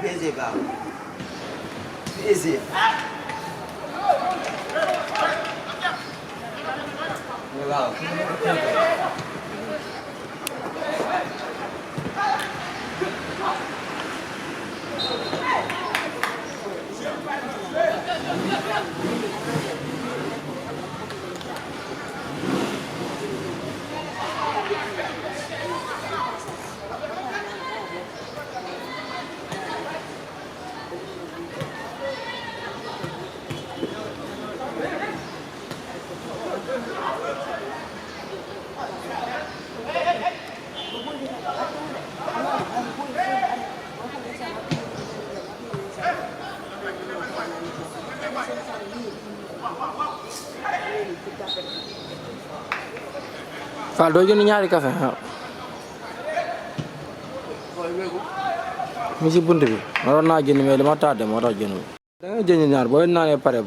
Busy ba? Busy. Wow. Fall doo jënd ñaari café waaw mi si bunt bi waroon naa jënd mais dama tardé moo tax jëndul da ngay jënd ñaar booy naanee pare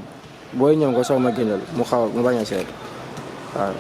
booy ñëw nga soog ma jëndal mu xaw mu bañ a seet xaaral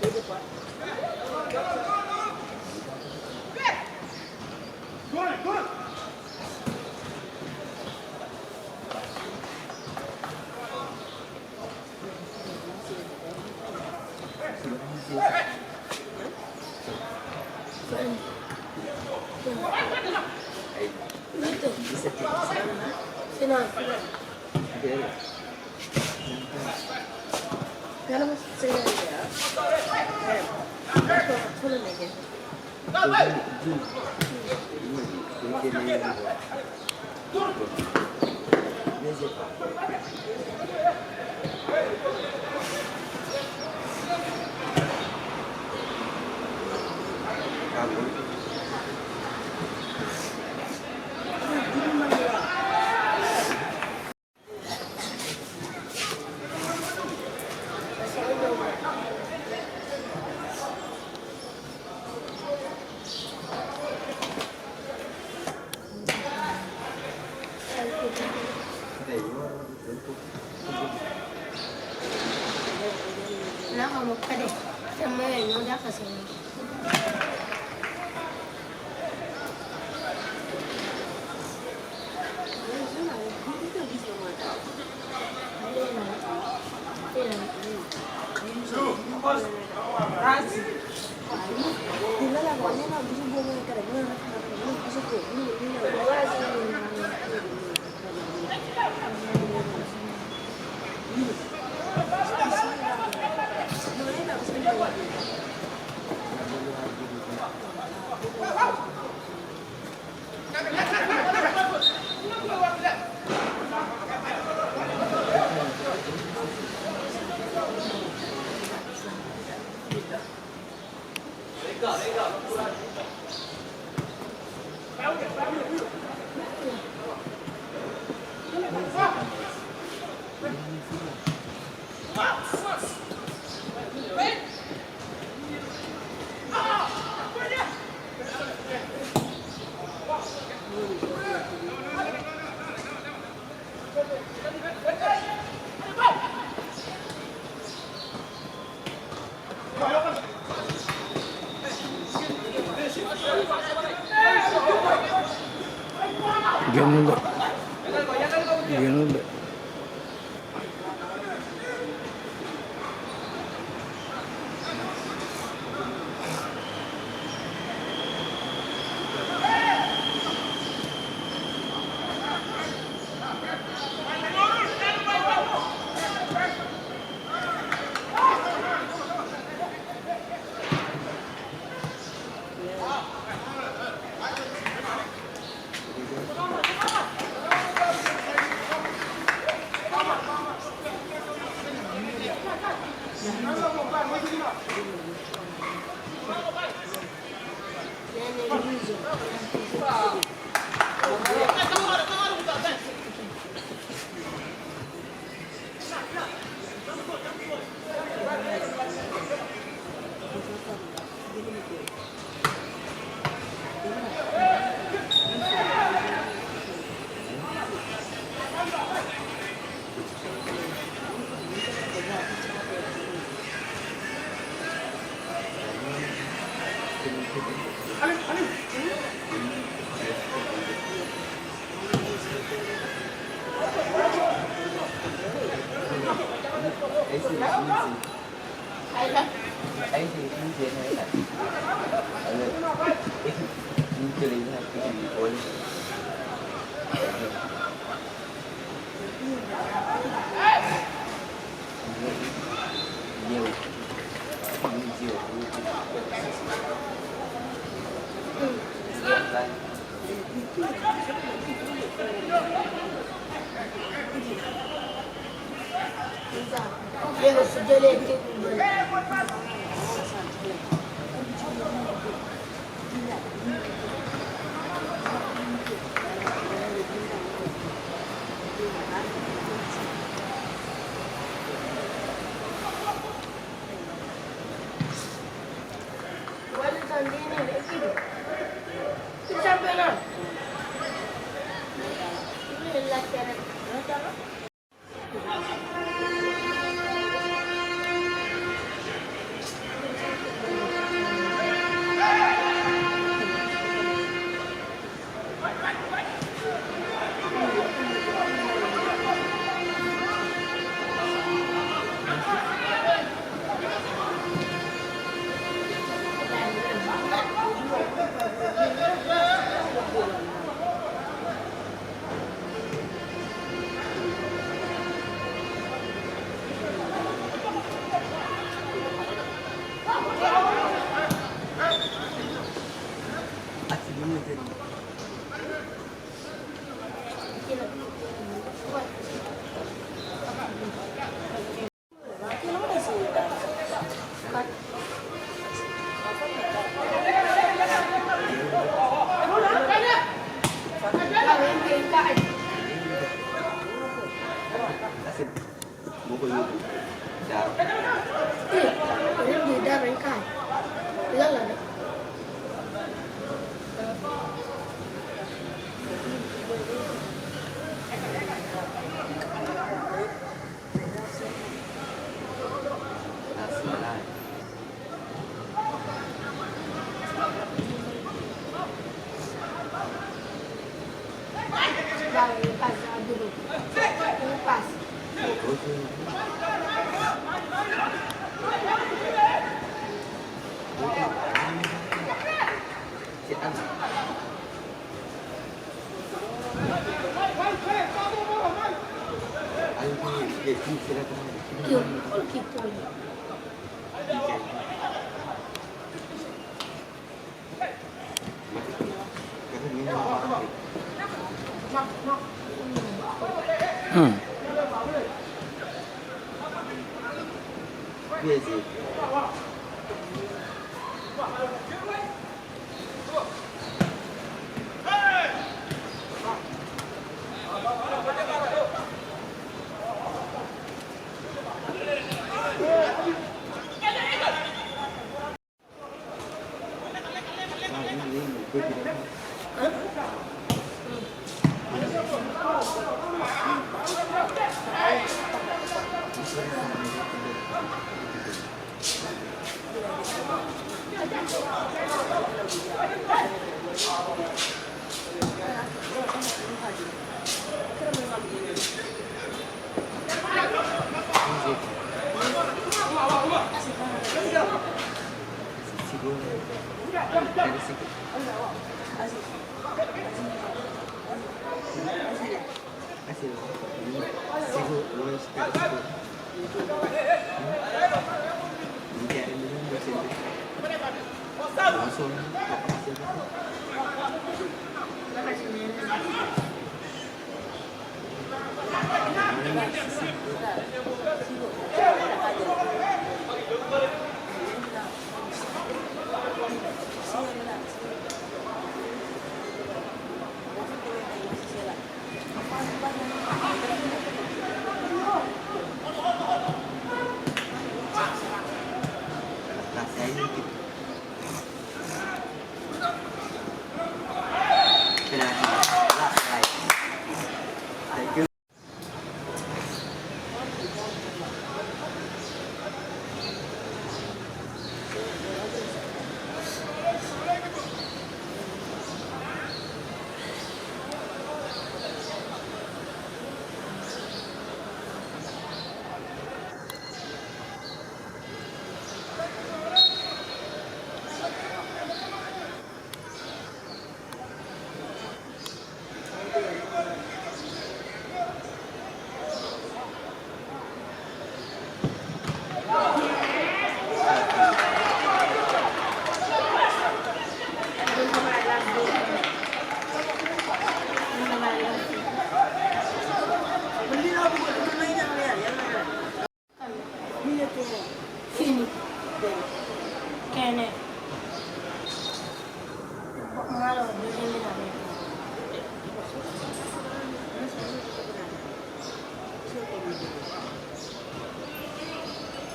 dëgg foofu kamu kade sama yang udah kasih génnul de génnul de Ấy thì không chế hay là ở đây nhưng chưa đến là cái gì thôi nhiều nhiều đây Llega su gelete. Wala tandini lekido. Sampai na. Ini latihan. buku itu dah Ini beda mereka. Lala. nasi lah Kêu, con kịp rồi. Bia gì?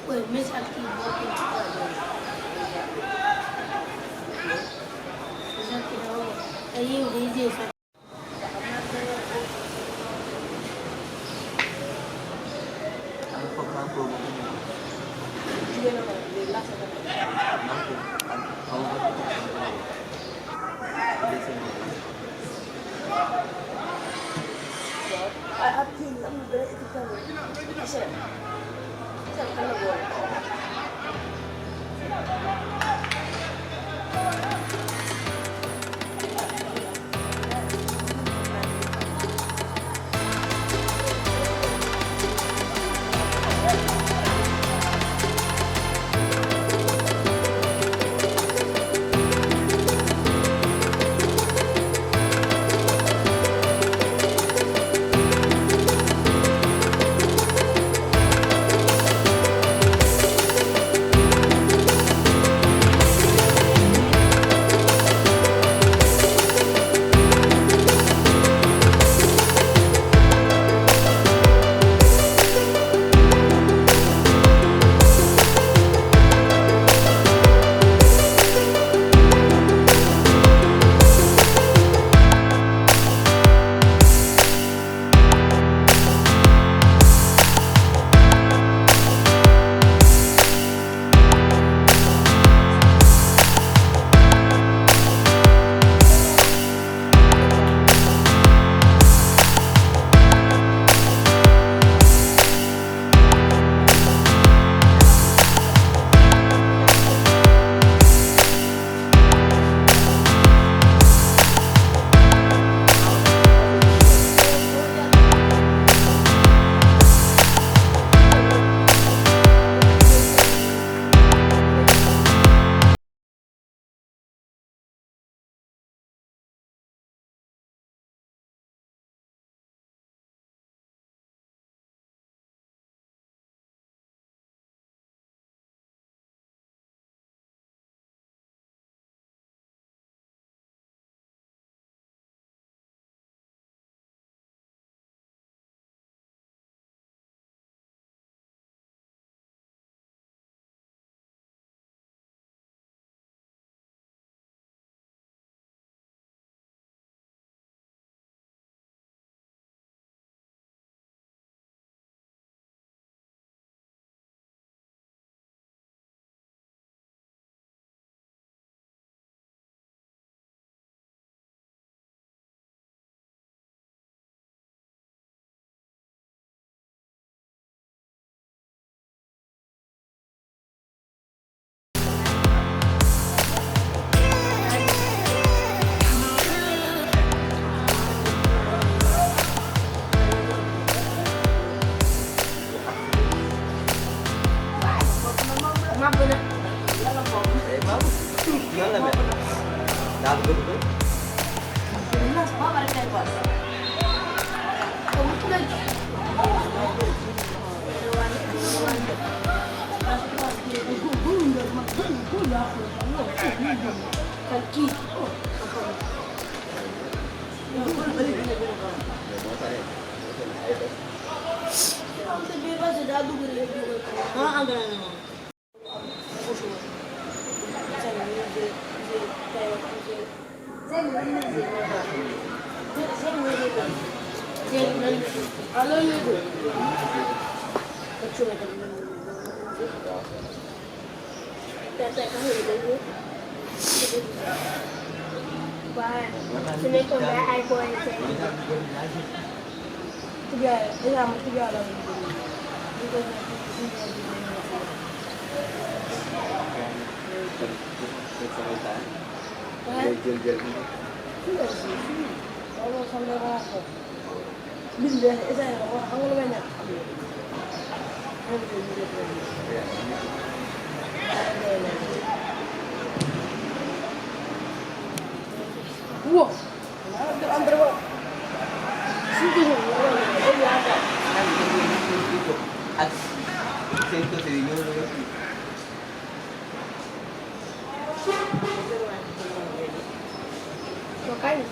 Wait, Miss Aki, Ngapain? Bagus. Gimana, Mbak? Dalam betul. Jelas, Pak, ada telepon. Kamu tuh lagi. Kaki. Sini tuh ada iPhone tiga, sama tiga orang. Tidak sih, kalau sampai apa? Bila saya orang banyak. Wah, hampir wah. Situ Siento se dio Makanya.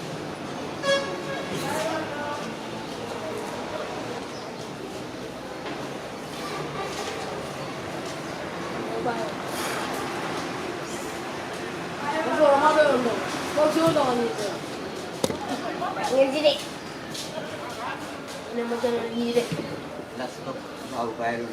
laptop mau baru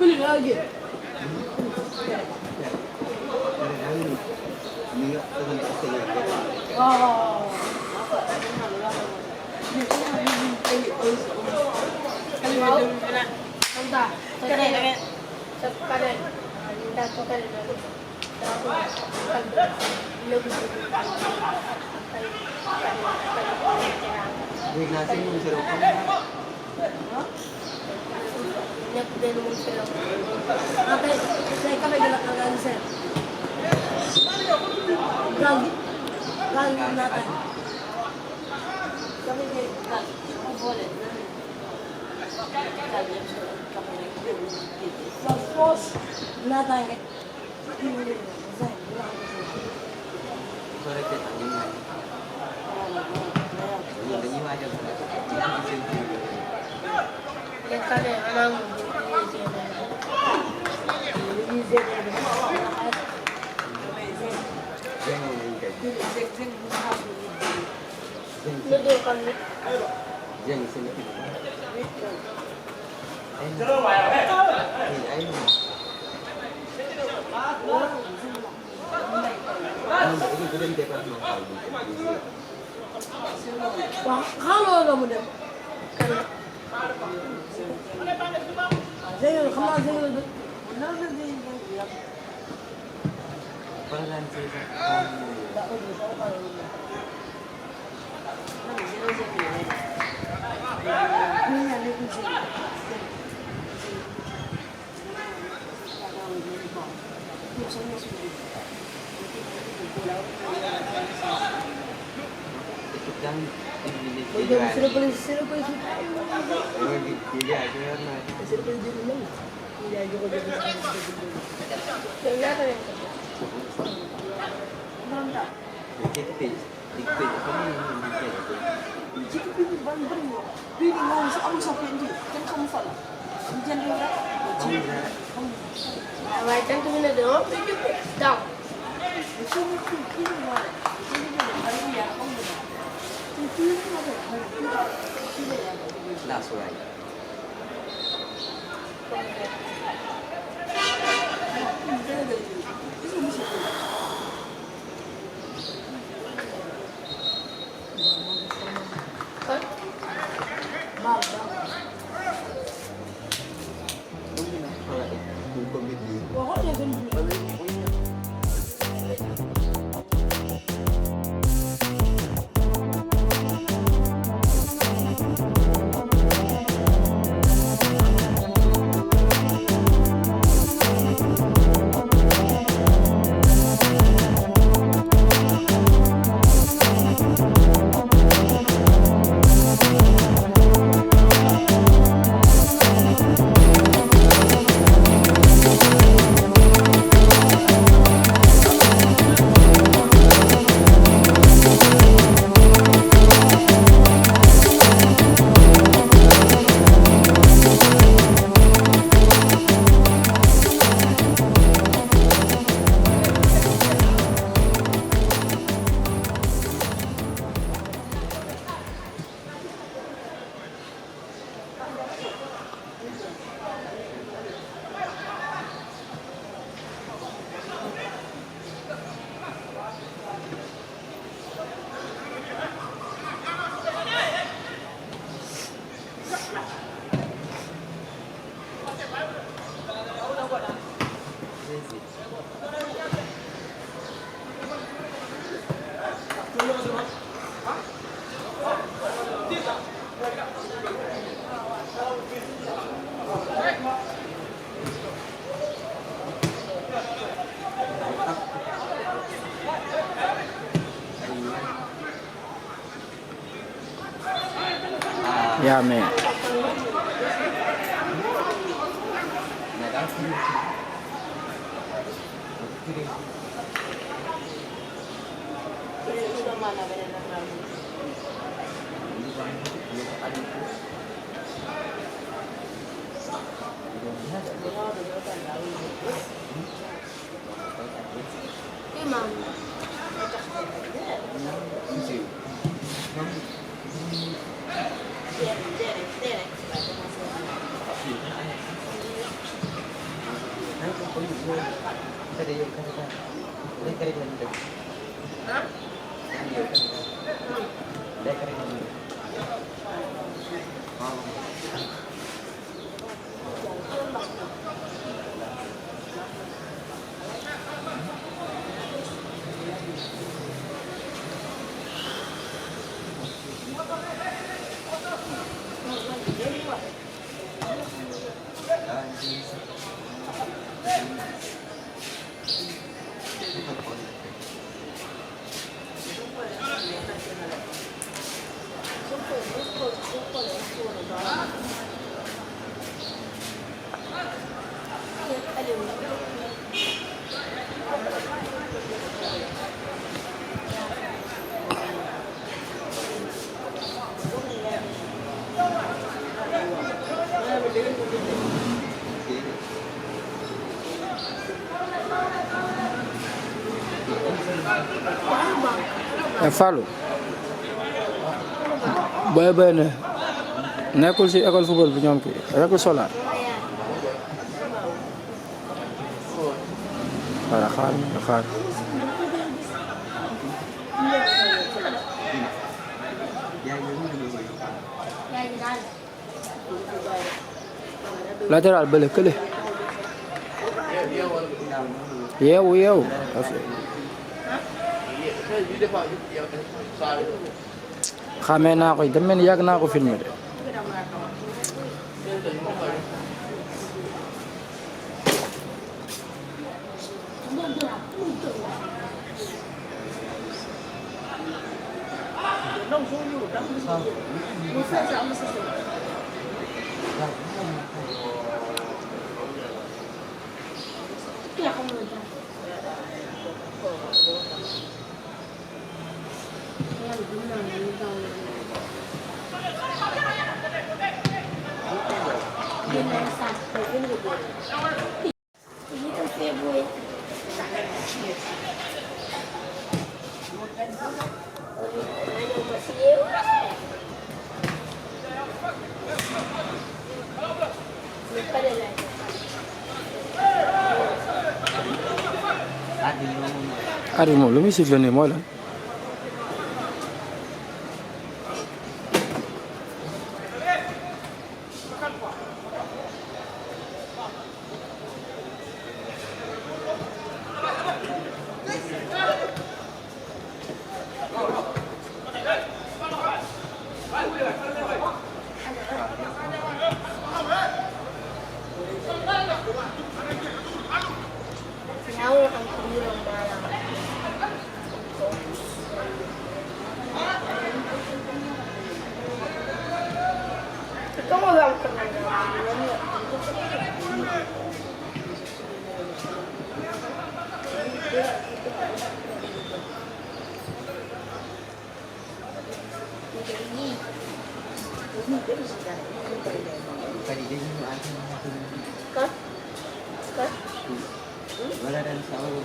Pilih lagi. Wah, halo kamu deh. Zengel, kamu zengel. Benar kan zengel? Pelan sih. ikut yang ini Sudah boleh sudah. Tidak aja karena Sudah boleh di rumah. Iya juga jadi. Ternyata yang mantap. dikit apa nih Jika pilih ban pilih mau sama siapa kan kamu salah. Jangan lupa. Awak jangan tu mana dong? Dah. Itu pilih mana? Ini juga kalau ya kamu. Pilih mana? Pilih ya. langsung aja Ya me. Fallou booy bay ne nekkul si école football bi ñoom kii nekkul Solar wala xaar latéral bële kële yeewu xamee naa ko dem mel yàgg naa ko filmé de 不算是不是什么。Ya kamu udah. Ya benar benar. Ini satu ini dulu. Ini tuh favorit. Ari moom lu muy sifflé nii mooy lan ¿Cómo vamos con la Tadi dia minum air Kak? Kak? Wala dan sahur.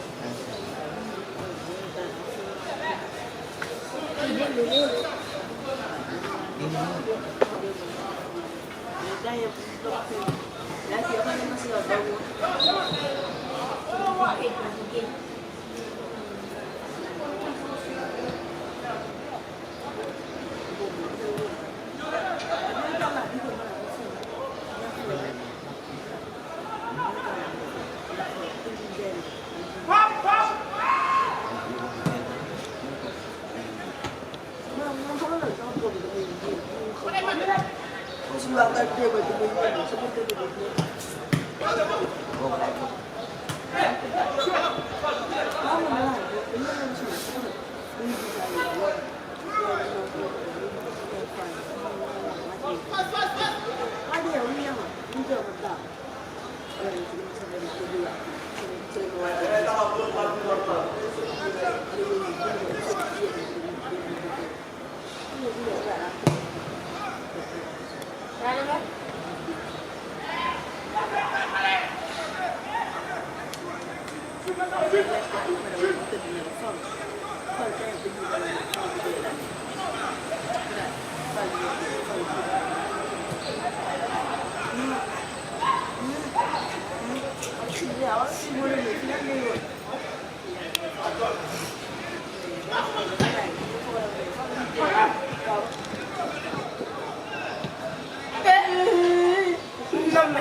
Ini dulu.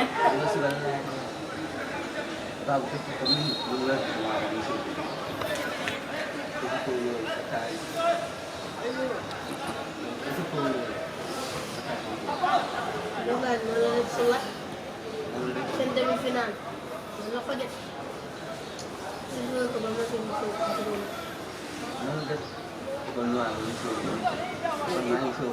Ini sebenarnya bagus kami bulan di sini. Itu sekali. Itu Bukan, menurut suat semifinal. Mana kau dek? Itu kebanggaan semifinal. menurut penuang itu pernah itu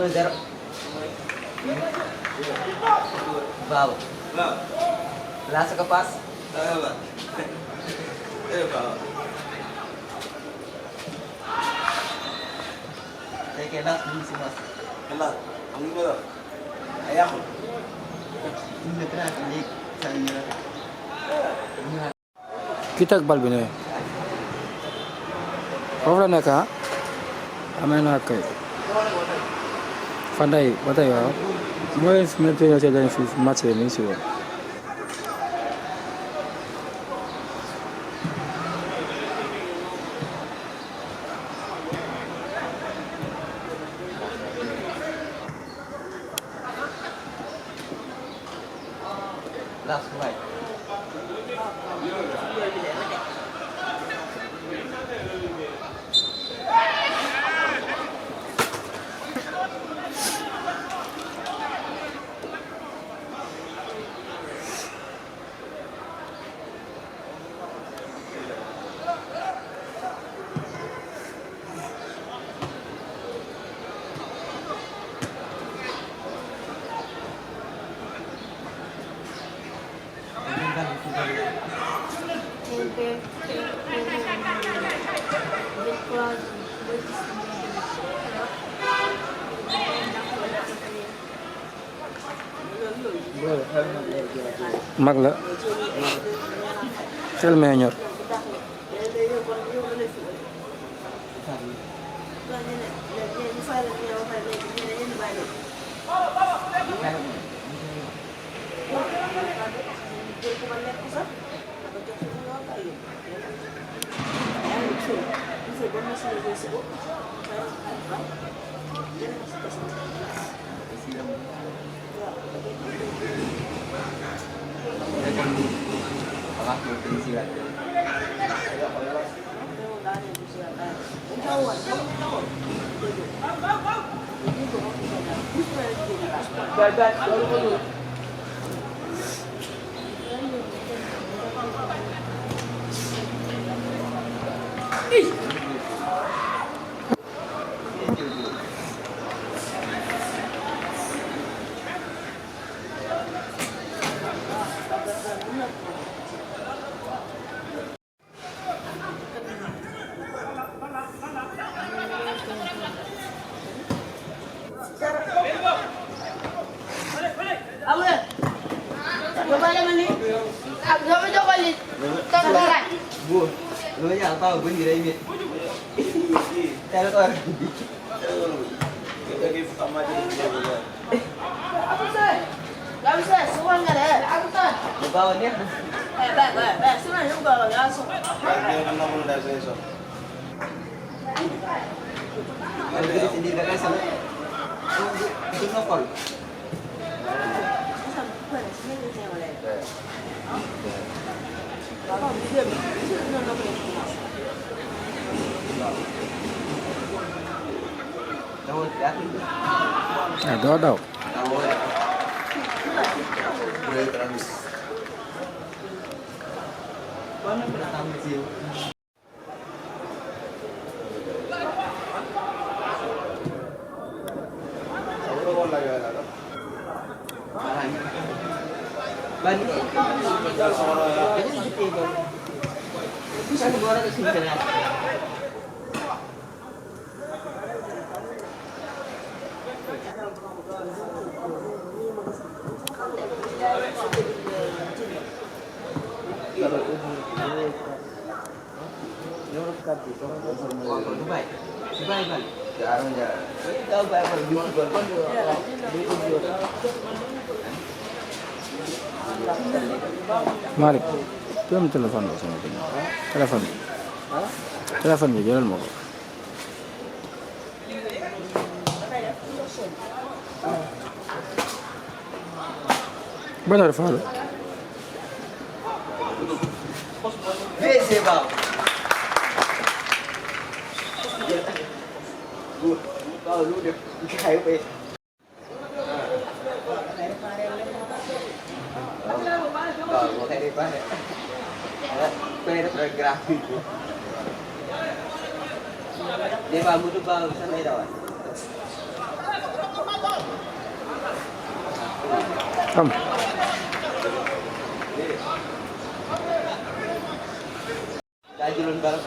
Dar bau lasa kepas saya kena ini sih mas Kelas, kamu berapa? Ayam. ini kena ini saya Kita ak bal bi ne foofu la nekk ah amee naa kay Fanday ba tey waaw mooy fi mu ne dañ fi match mi ngi si woon last right mag la xel mee ñor Lu yang tahu gue tidak imit. Cara kau Kita give sama aja dulu. Apa sih? Gak bisa, semua nggak ada. Aku tuh. bawa dia. Semua juga langsung. Dia kan ngomong dari besok. Kalau di sini gak kasih. Itu nopol. doo daw Malik, tu am telepon lo sama dia. Telepon ni jual mau. Benar Fal. Vese bang. Kau lu dia kayu pe. Kau kayak di mana? Pera fotografi. Dia baru tu baru sana dah. Come. Kajulun baru.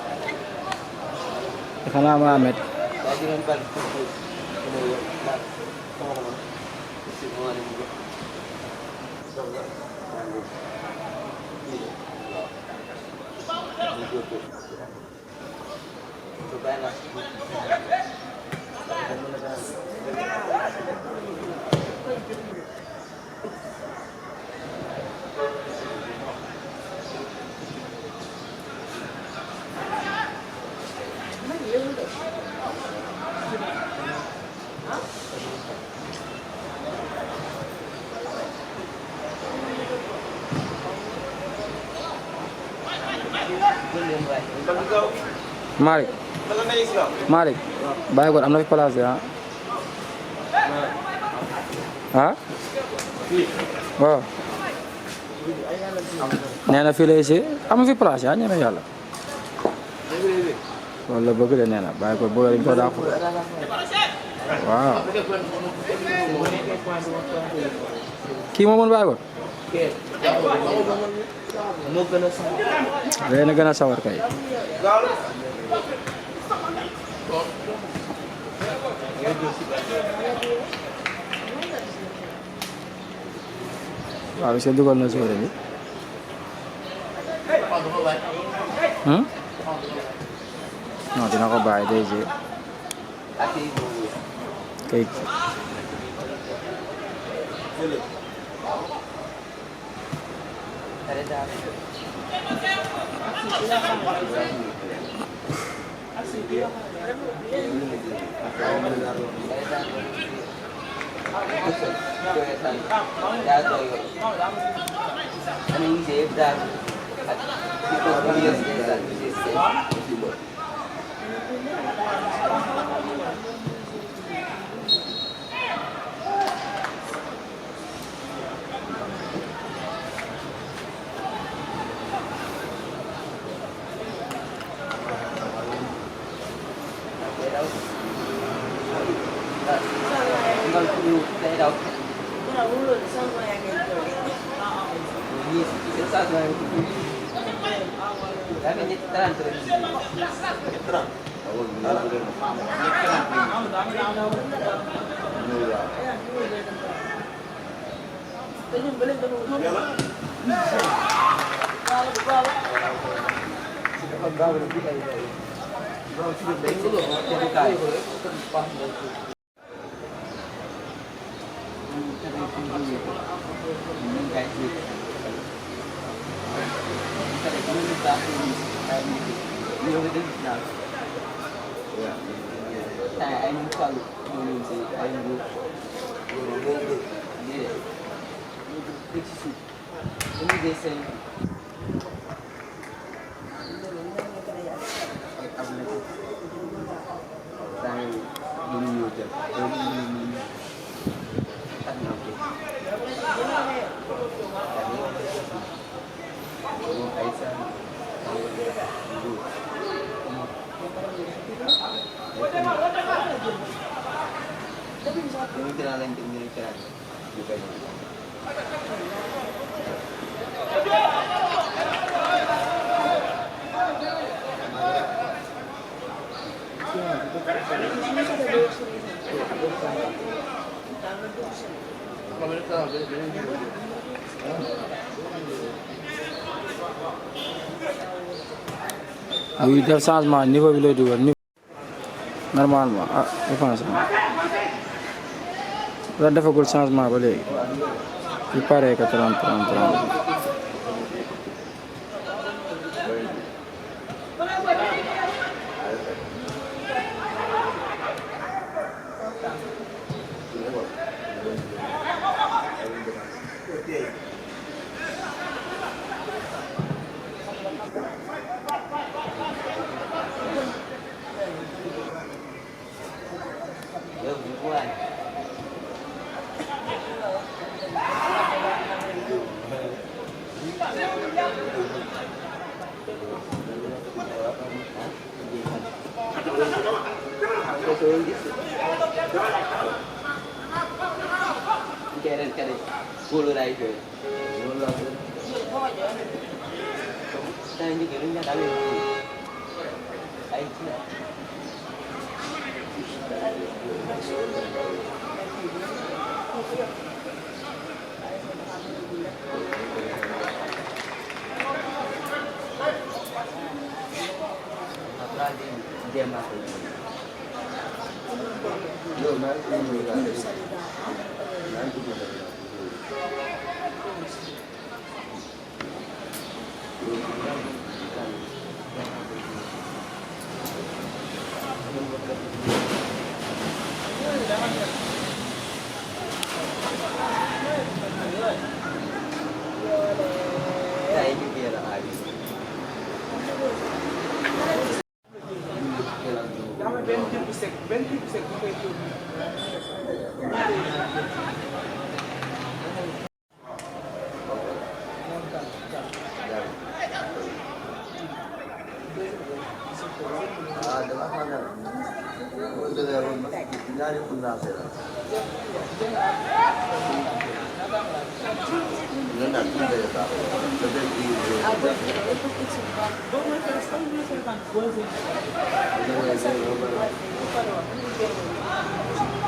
Kana Muhammad. Kajulun baru. Semua ni juga. Malik. Malik. Baik buat am na fi place ya. Ah? Waaw. Nee na fii lay si am fi place ya ñeme yàlla. Loolu la bëgg de nee na bàyyi ko bëgg dañ ko dàq. Waaw. Kii moo mën bàyyi ko. Moo gën a sawar. Day na gën a sawar kay. waaw est-ce que dugal na sóore bi non dina ko bàyyi day jee kay buy def changement niveau bi lay dugal niveau normalement ah je pense la defagul changement ba léegi il paraît que 30 30 30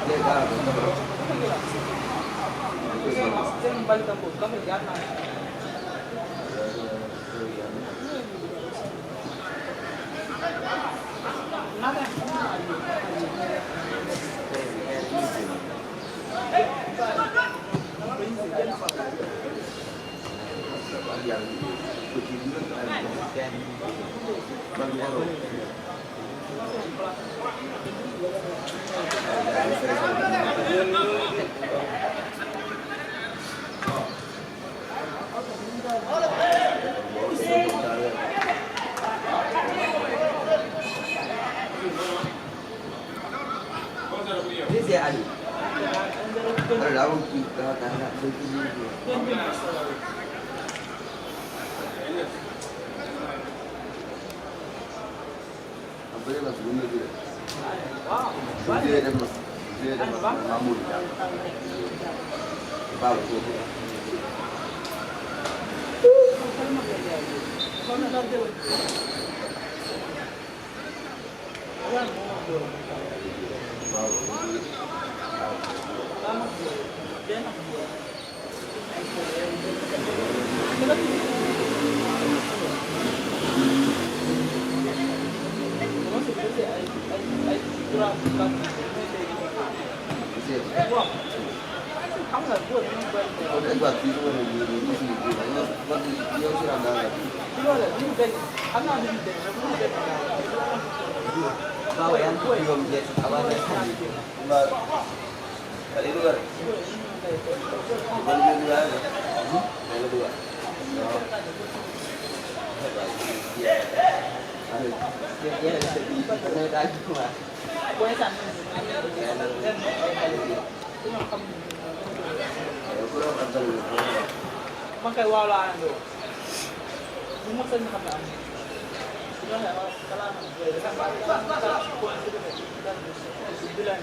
Legal. This is Ali. Kalau lawan kita tak nak begini. Apa dia masuk benda tu? Dia ada mamul. Bawa tu. Bawa yang tu belum jadi awalnya. Kali dua. Kali dua. Kali dua. Dia sedih. Saya dah cuma. Boleh tak? Makai wala tu. Rumah saya nak apa? Sudah ada kalah. Bulan.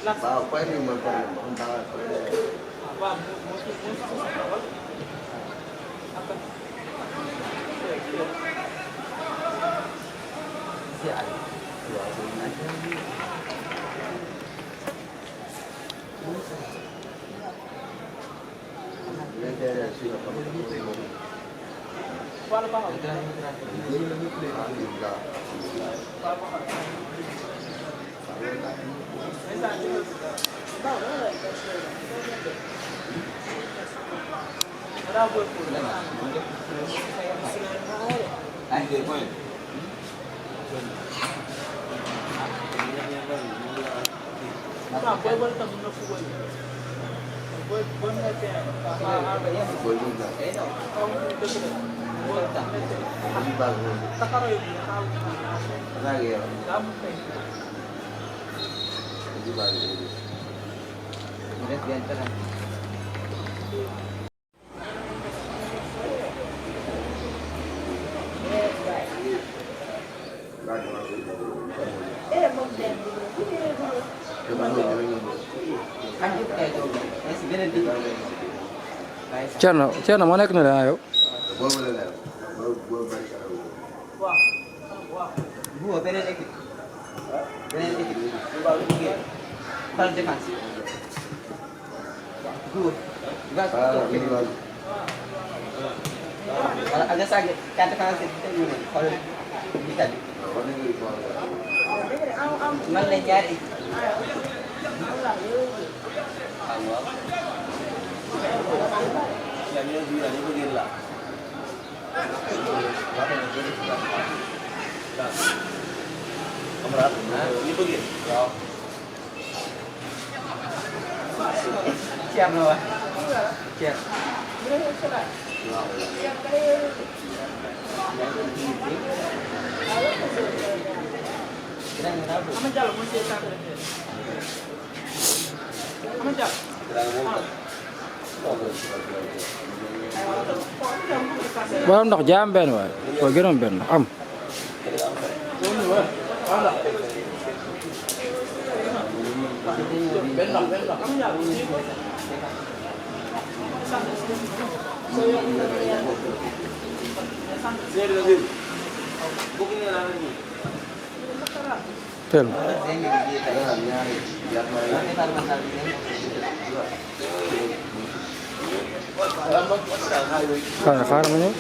Bawa apa ini memang antara beneen bi Thierno moo nekk ne la yow. bu beneen équipe xoolal défense bu wala aga sage carte français bi xoolal bi tali man la ñaari Siap lah. Siap. Borom ndox jaam benn waay ko gënoon benn am. Tel. Xaaral ma ñëw.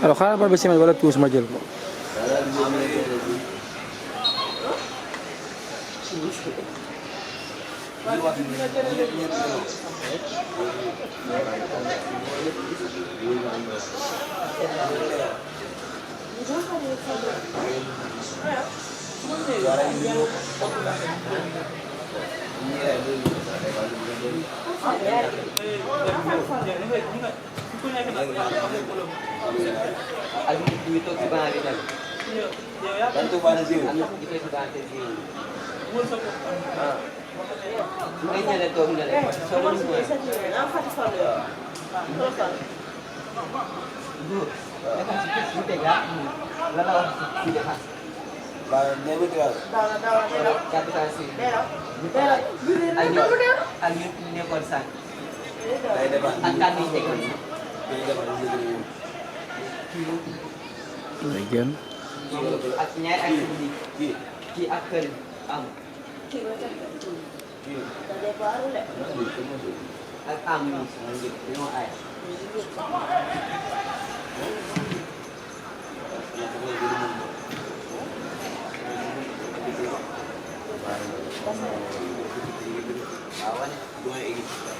Alors xaaral ba semaine wala tuus ma jël ko. Itu kita hari ini. Bantu pada sini. Kita sudah ada sini. Ini ada tuh ini ada. Soalnya semua. Ibu, kita sedikit tega. Lalu tidak khas. Never tega. Kata kasih. Ayo ini korsan. Akan ini tega. Again. Artinya ki akan am. Am no ay.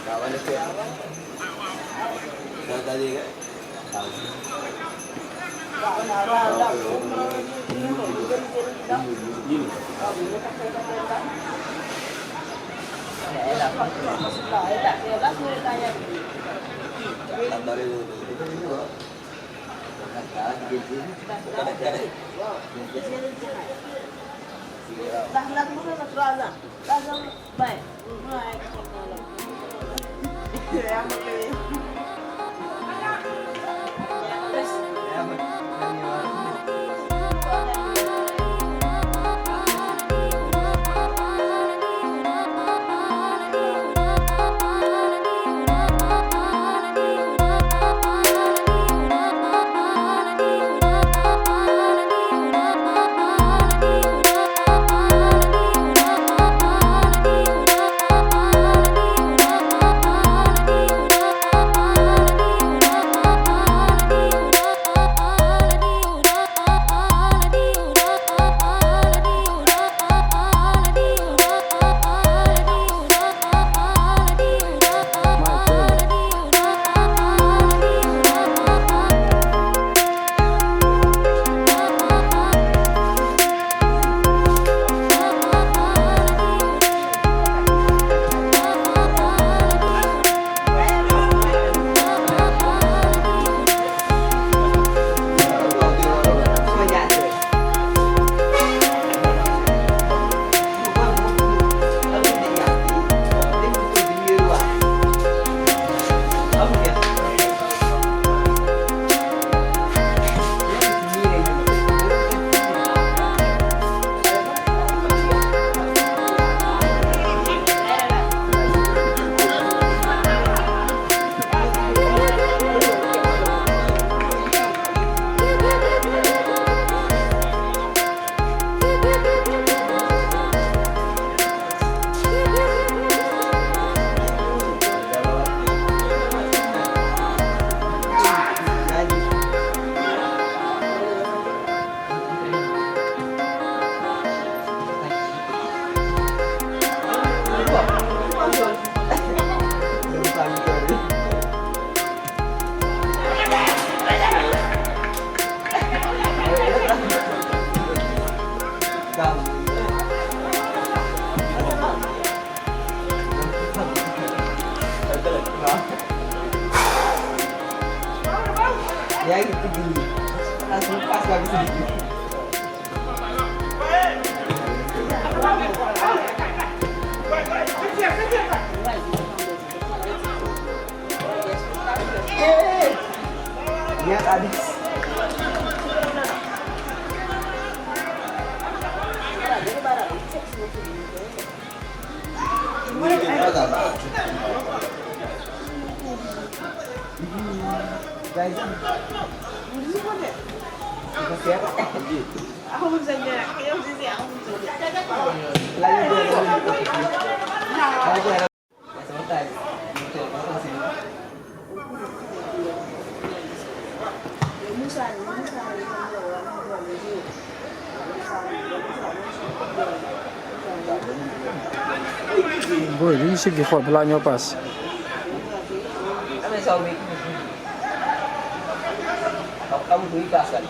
Kawan itu. Tadi kan. yaa ngi ci digg bi langsung pas nggak bisa digg lihat habis guys kita siap Aku bisa jarak, kayak sih aku bisa jarak. lagi ada selesai Boy, li ñu siggi xool balaa ñoo paas. Ano sa week mo? Kamu tuh ikas kan?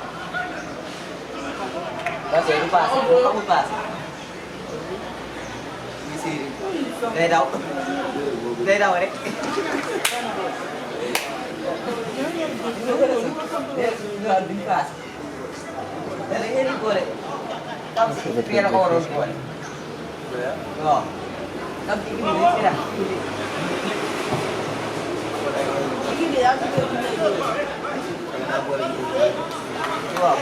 Kasi itu pas, kamu pas. Isi. Đây đâu? Đây đâu đấy? Dia di pas. Dari ini boleh. Kamu kira orang boleh. Oh. Kamu ini kira. Ini dia aku Wow.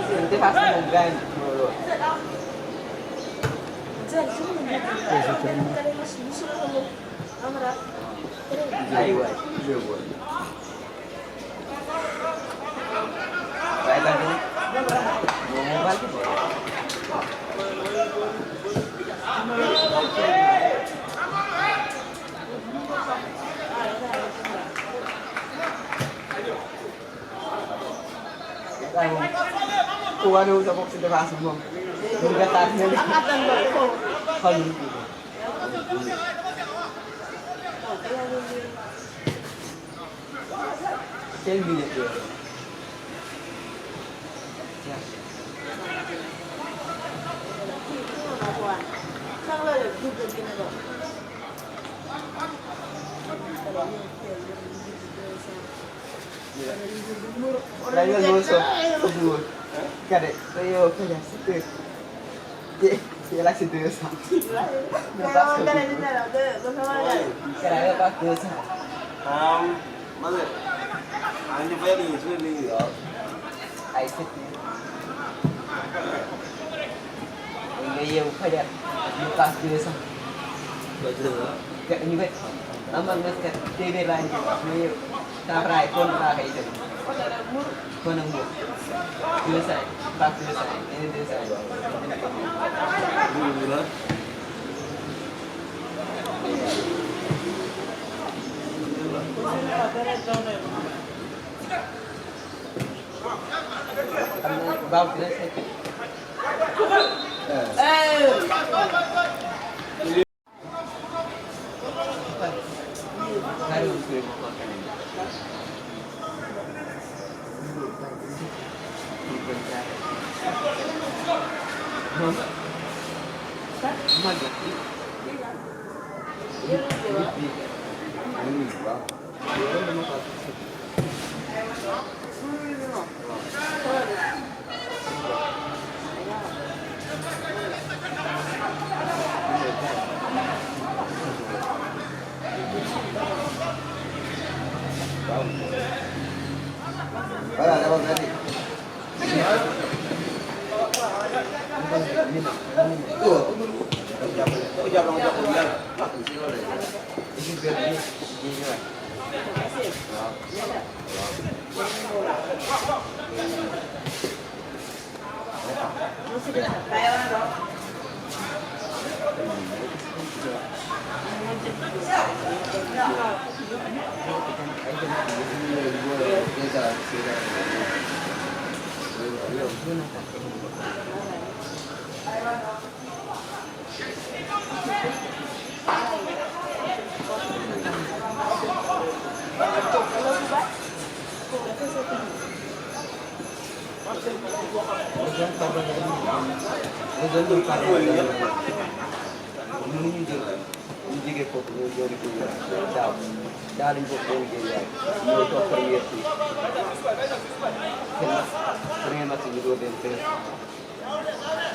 Nanti pasti mau gan. Ayo, baik kan ini? Mau balik? Kuha na sa box ito kasi mo. Yung gatas niya. Kalau Sel bilet ya. Raya nuso. Kedua. Kade, saya kaya situ. Dia lah situ sa. Kaya pas dosa. Mother, I'm very really Ai situ. Ini yang kaya pas dosa. Kayak ni bet. Amang ngasih TV lain. Ni tarai pun pakai itu. Kau nunggu. Selesai. Pas selesai. Ini selesai. Dulu Bau selesai. Baru Apa tadi? jógee foofu ñoo ñoo di ko daaw daaw dañu bokk boobu jël yaay ñoo toog première fii seen premier match bi dóor leen 13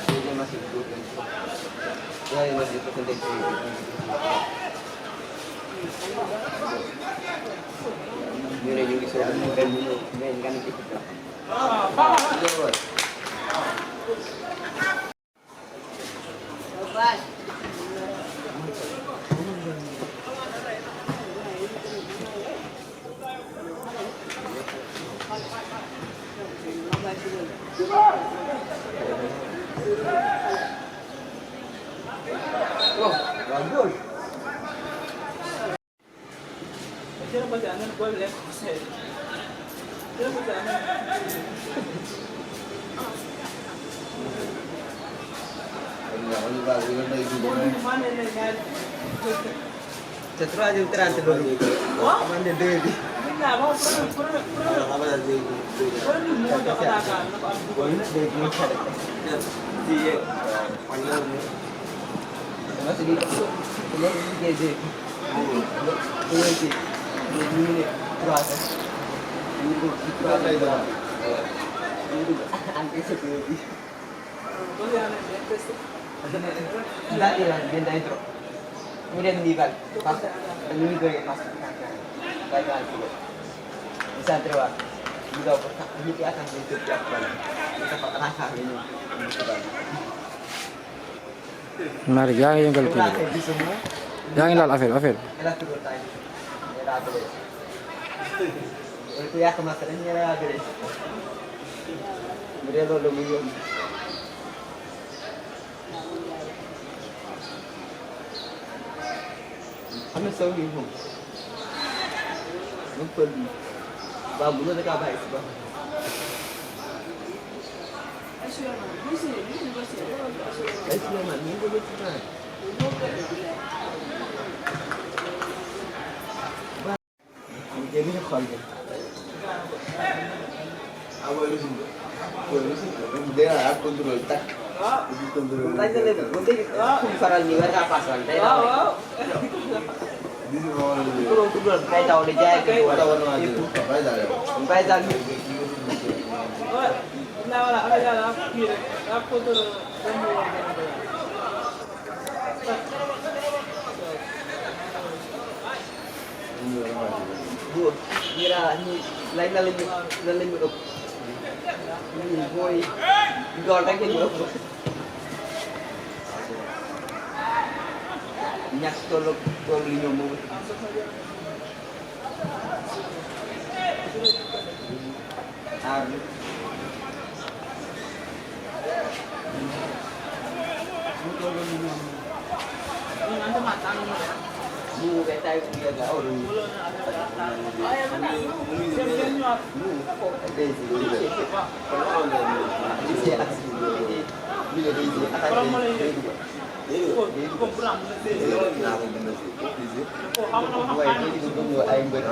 deuxième match bi dóor leen troisième match bi fekk ndek ñu ne ñu ngi soog a dem ñu ñëw mais nga ne équipe la Bye. C'est troisième 30 loolu. Man de deux bi. Kemudian meninggal pas meninggal pas baik bisa terima juga berkah ini akan hidup tiap kali kita rasa ini mari yaa ngi yëngal kii di semua yaa ngi laal affaire elah turun tadi elah beres itu ya kemarin elah beres kemudian lo minum am na saw yi moom moom pël bi waaw bu la da bàyyi si ba ay Souleymane ñu ngi ko jël ci temps ñu jéem a xool de faral ni war ngaa paasal day daw kuréel kuréel day daw di jaay kay wala bay daal ñu góor ñu lay na lañu ëpp mooy dool rek ñu ëpp ñàkk toll li ñoom moom aar mu be tay ku ya ga oru mu ko dai ji di ci ak ci ni le dai ji ak ay mbër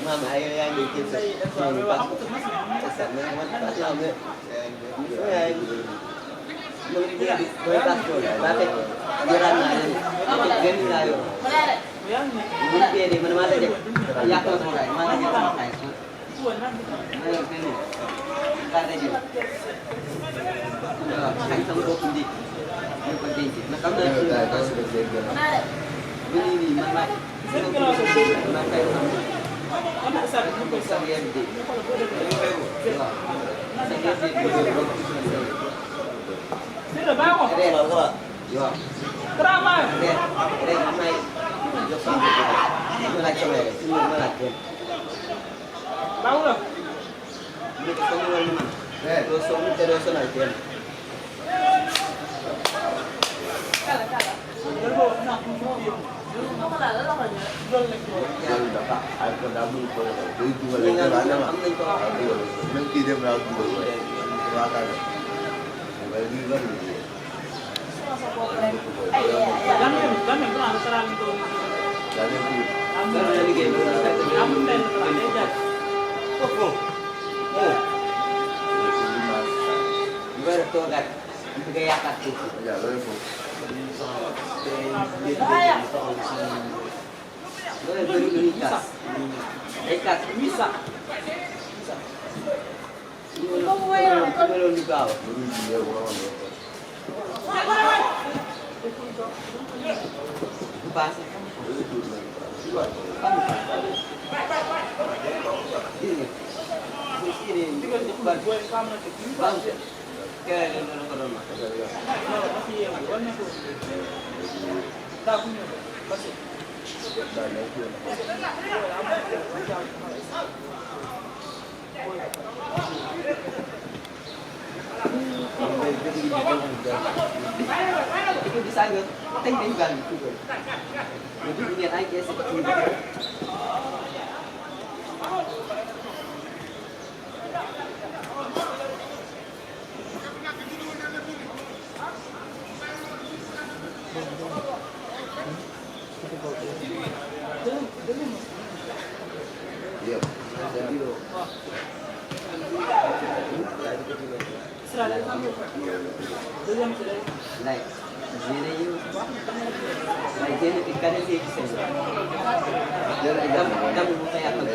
Mama ayo yang bikin Itu bisa nggak? Tinggal juga. Jadi lihat aja seperti itu. Này, dưới đây như này trên thì cái này gì dưới này đâm một tay ăn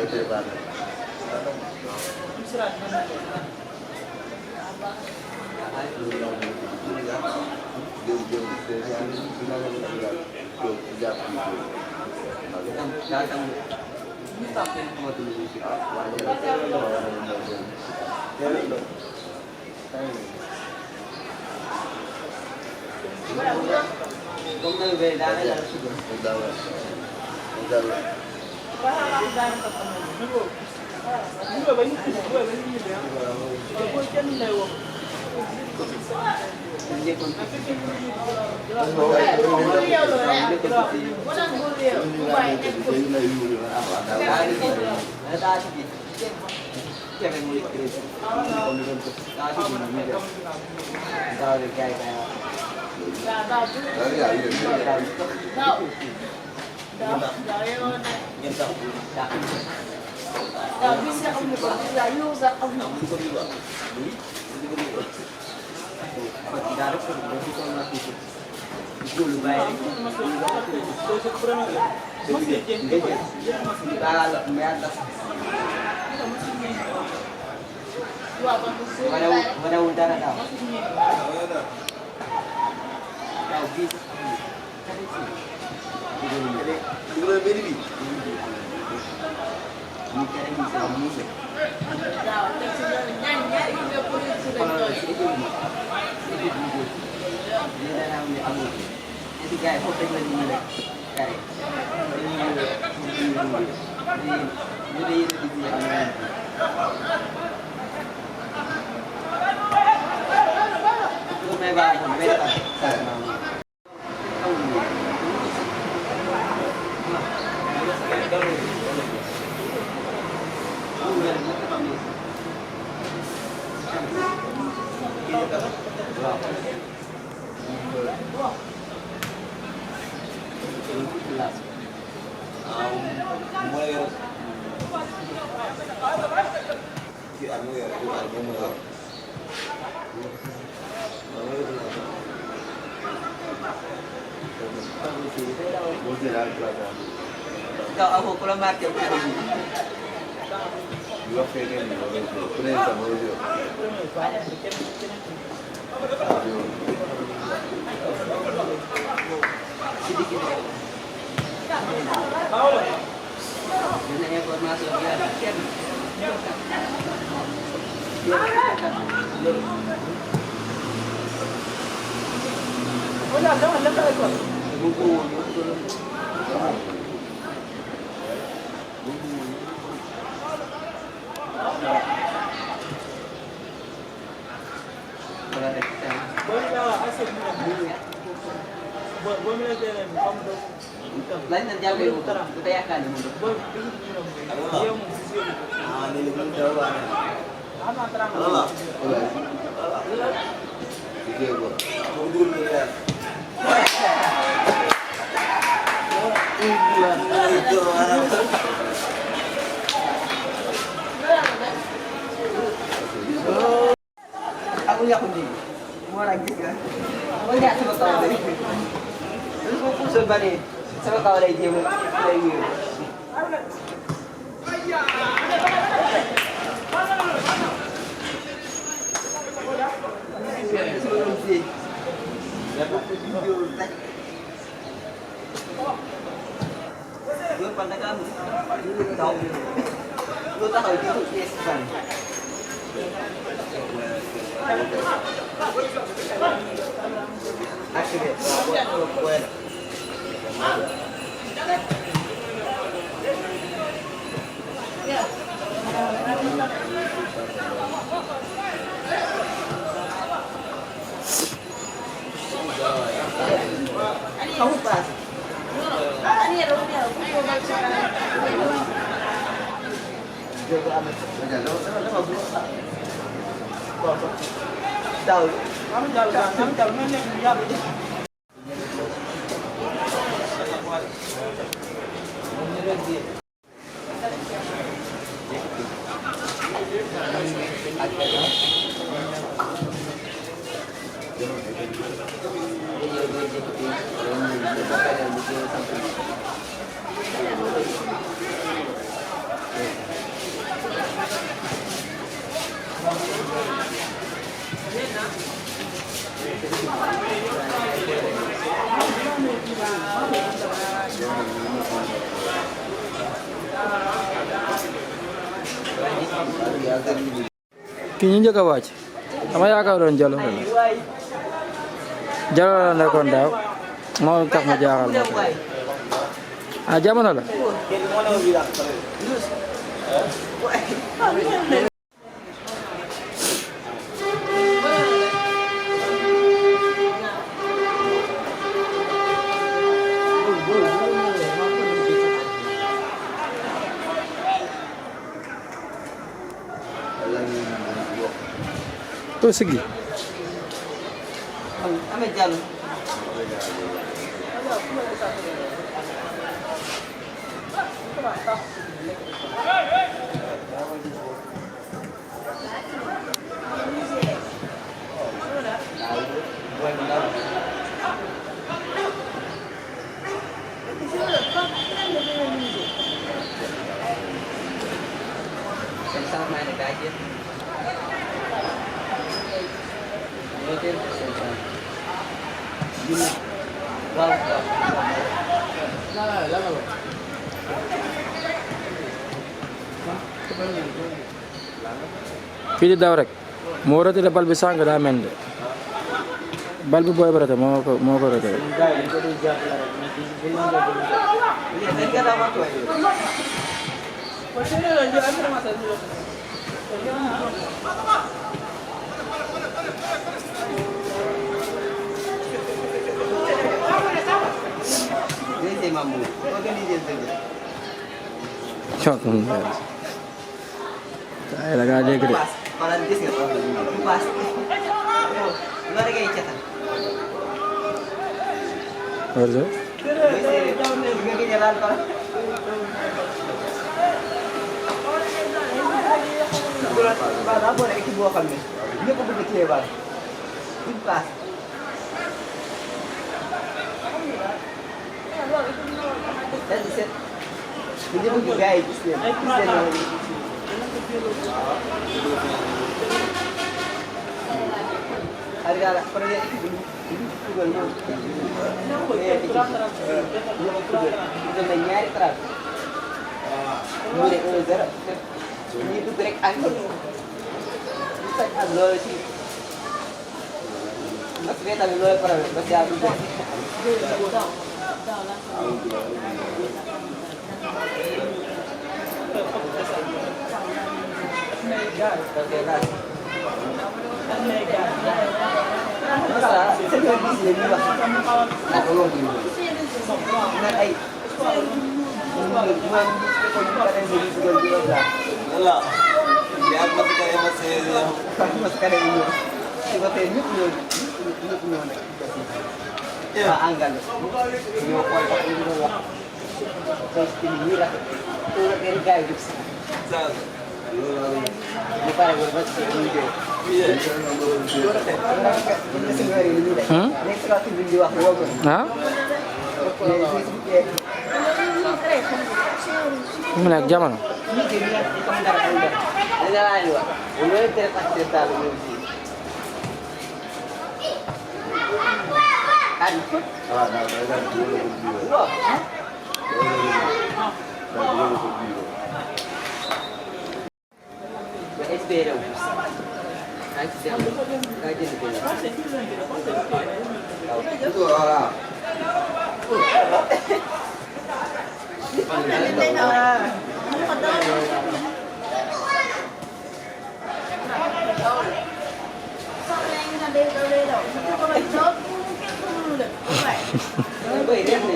được. Hôm nay về đá đây là Mana udara tahu? Tahu bis. Dulu beri bi. Ini cara bisa musik. Dia dah ambil amu. Jadi gaya foto lagi ni dah. Kare. Jadi itu dia. Itu memang berbeza. mooy kii ak mooy Kau aku kalau market aku. Yo fekkee ni ku ne sama yo Sedikit. Ini buat masuk dia. Buku. Lain nanti apa itu? Kita yakin. ini lebih jauh lah. Halo. Oke, gua. Mau dulu ya. Itu orang. Aku lihat kundi. Mau lagi kan? Mau lihat sama kau tadi. Terus mau pusat balik. Sama kau lagi dia lagi. Lu pandai kamu. Tahu. Lu tahu itu yes kan. Akhirnya, buat kamu pas. Tahu. Kamu jalan dia. ki ñu njëkk a wàcc dama yaakaaroon Jalo la Jalo la nekkoon daaw moo tax ma jaaxal ma tey ah jamono la to sigi Ame Jalo. Sama main dekat aja. Hotel Sensan. Gini. Wow. fii di daw rek moo rëdd bal bi sànq daa mel de bal bi booy barata moo ko rëdd Mampu, organiser saja. cok ay la ngaa dégg de Pas, malah gis nga pas. Lu ada kayak cetan. warso Nga jalan Paa daa boole équipe boo xam ne ñëpp a bëgg cee bal une passe. daal di seet bu ñu bëgg gars yi gis leen wala ñu gis leen. Aliou daal première équipe bi ñu dugal ñoom première équipe bi ñoo ko dugal na ñaari trappe mu ne 1-0 ñuy dugg rek ak ñu sañ ak loolu ci ak bee tamit loolu problème ba caa dugg Masalah, saya nggak bisa jadi bang. Nah, kalau gini, nah, cuma komunikasi yang jadi jual lah. Wala. Biar masih kayak masih Mas kadang ini, coba tanya nyuk Pak Anggal, nyuk kuat ini dulu. Terus ini lah, turut dari gaya gitu. Sal. Ini para berbuat ini juga. Iya. Next kali video aku bagus. ah mu nekk jamono Ini jadi itu mendarat. Ada lain dua. Udah cerita dulu sih. Kan? Ah, nah, dulu. Wah. Dulu. Espera. Nanti dia ngaji di sini. Itu orang. Baik dia ni.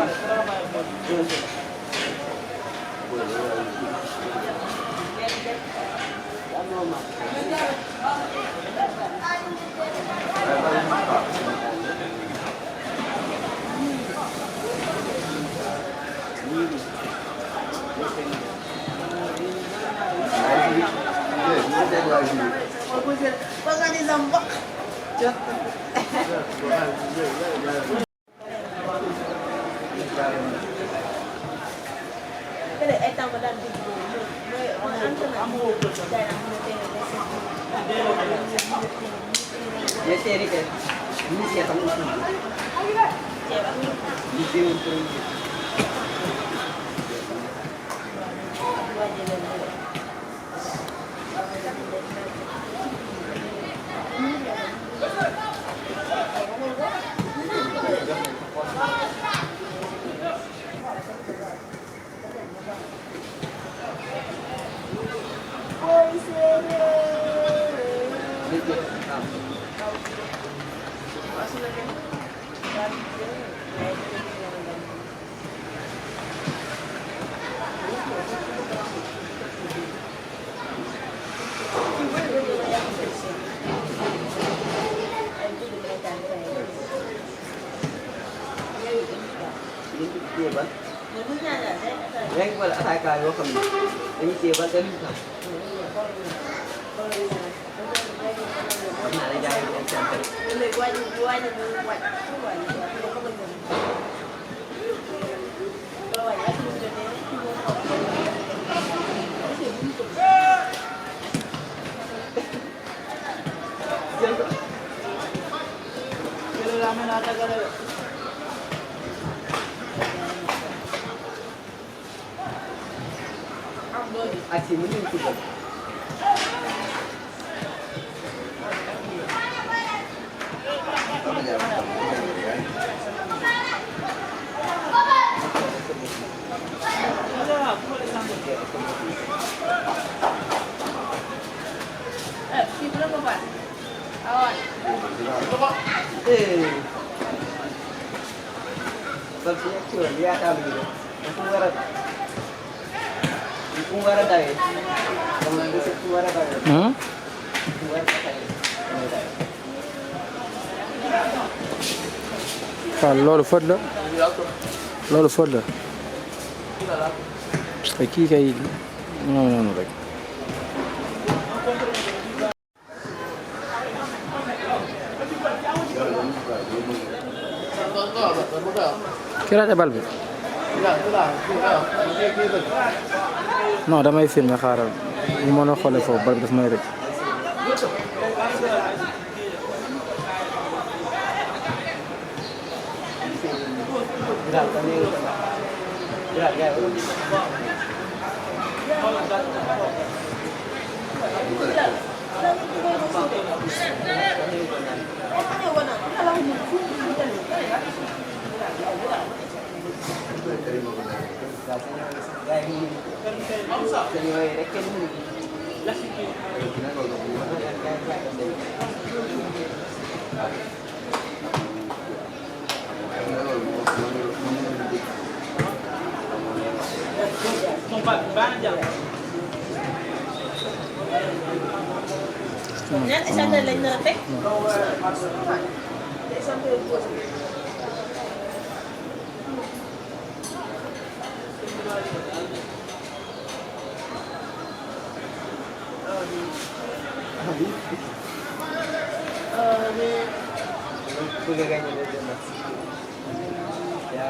Cái này em tao có đang dịch vụ nơi ở ăn cho nó mua được đây là mua tên Ya seri kan. Ini siapa yang Di sini untuk dia bang. Yang pada saya kaya kami. Ini siapa kan? Pernah ada jaya yang cantik. người quay quay là người quay không phải không có bình thường rồi ở trên trên đấy Aksi ini juga. Kita berapa pak? Awan. Sepertinya cuma dia akan gitu. Kumara dari. Kamu bisa kumara dari. Kumara dari. Fall loolu faute la loolu faute la kii kay non rek ki raté bal bi non damay filmer xaaral bu mën a xoolee foofu bal bi daf may rëcc ñaan échantillon lañ nar a teg. Ya,